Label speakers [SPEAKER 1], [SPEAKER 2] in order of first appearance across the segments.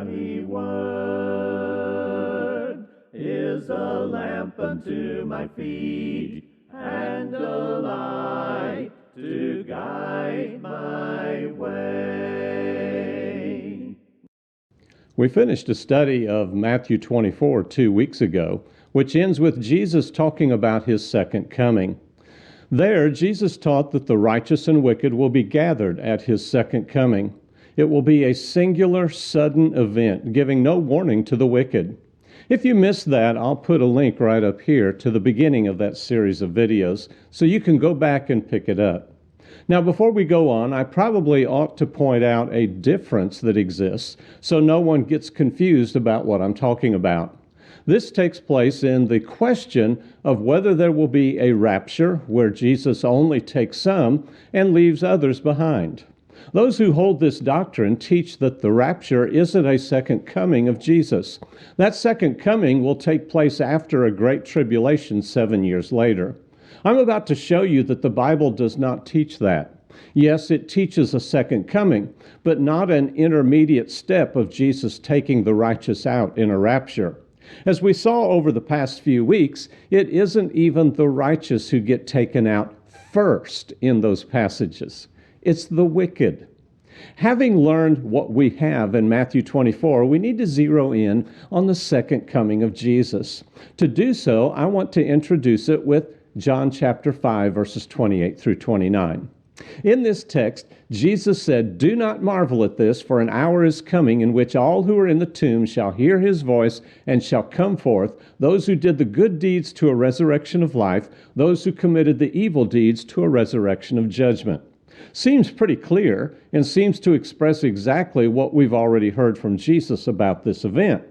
[SPEAKER 1] thy word is a lamp unto my feet and a light to guide my way.
[SPEAKER 2] We finished a study of Matthew 24 2 weeks ago, which ends with Jesus talking about his second coming. There, Jesus taught that the righteous and wicked will be gathered at his second coming. It will be a singular, sudden event, giving no warning to the wicked. If you missed that, I'll put a link right up here to the beginning of that series of videos, so you can go back and pick it up. Now, before we go on, I probably ought to point out a difference that exists so no one gets confused about what I'm talking about. This takes place in the question of whether there will be a rapture where Jesus only takes some and leaves others behind. Those who hold this doctrine teach that the rapture isn't a second coming of Jesus. That second coming will take place after a great tribulation 7 years later. I'm about to show you that the Bible does not teach that. Yes, it teaches a second coming, but not an intermediate step of Jesus taking the righteous out in a rapture. As we saw over the past few weeks, it isn't even the righteous who get taken out first in those passages. It's the wicked. Having learned what we have in Matthew 24, we need to zero in on the second coming of Jesus. To do so, I want to introduce it with John chapter 5, verses 28 through 29. In this text, Jesus said, "Do not marvel at this, for an hour is coming in which all who are in the tomb shall hear his voice and shall come forth, those who did the good deeds to a resurrection of life, those who committed the evil deeds to a resurrection of judgment." Seems pretty clear and seems to express exactly what we've already heard from Jesus about this event.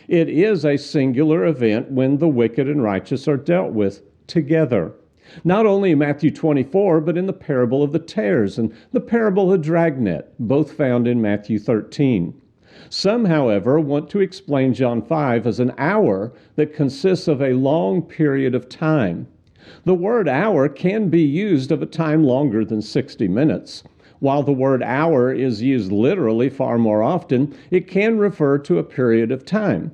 [SPEAKER 2] It is a singular event when the wicked and righteous are dealt with together. Not only in Matthew 24, but in the parable of the tares and the parable of the dragnet, both found in Matthew 13. Some, however, want to explain John 5 as an hour that consists of a long period of time. The word hour can be used of a time longer than 60 minutes. While the word hour is used literally far more often, it can refer to a period of time.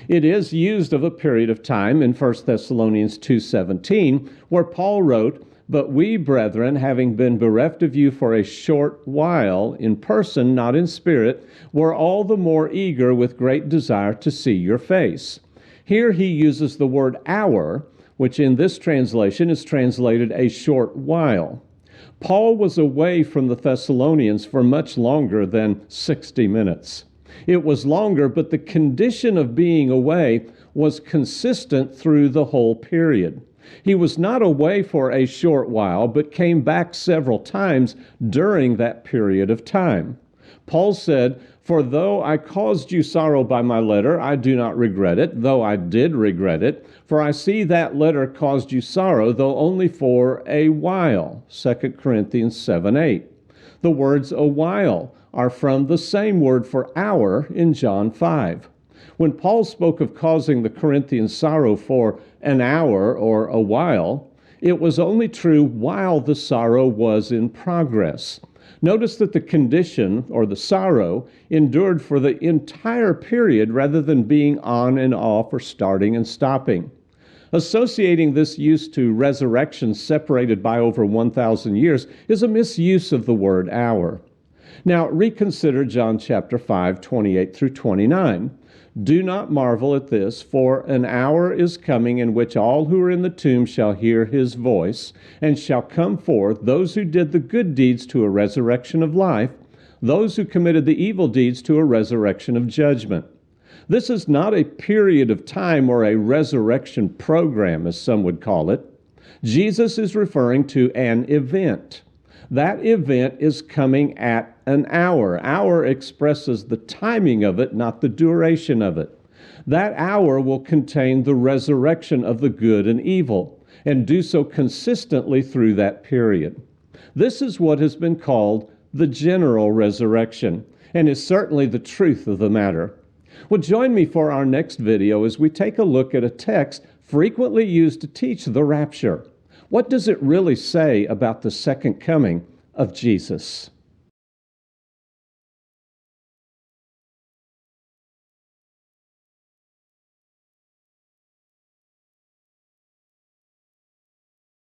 [SPEAKER 2] It is used of a period of time in 1 Thessalonians 2:17, where Paul wrote, "But we, brethren, having been bereft of you for a short while, in person, not in spirit, were all the more eager with great desire to see your face." Here he uses the word hour, which in this translation is translated a short while. Paul was away from the Thessalonians for much longer than 60 minutes. It was longer, but the condition of being away was consistent through the whole period. He was not away for a short while, but came back several times during that period of time. Paul said, "For though I caused you sorrow by my letter, I do not regret it, though I did regret it. For I see that letter caused you sorrow, though only for a while." 2 Corinthians 7:8. The words "a while" are from the same word for hour in John 5. When Paul spoke of causing the Corinthians sorrow for an hour or a while, it was only true while the sorrow was in progress. Notice that the condition, or the sorrow, endured for the entire period rather than being on and off or starting and stopping. Associating this use to resurrection separated by over 1,000 years is a misuse of the word hour. Now, reconsider John chapter 5, 28 through 29. "Do not marvel at this, for an hour is coming in which all who are in the tomb shall hear his voice, and shall come forth, those who did the good deeds to a resurrection of life, those who committed the evil deeds to a resurrection of judgment." This is not a period of time or a resurrection program, as some would call it. Jesus is referring to an event. That event is coming at an hour. Hour expresses the timing of it, not the duration of it. That hour will contain the resurrection of the good and evil, and do so consistently through that period. This is what has been called the general resurrection, and is certainly the truth of the matter. Well, join me for our next video as we take a look at a text frequently used to teach the rapture. What does it really say about the second coming of Jesus?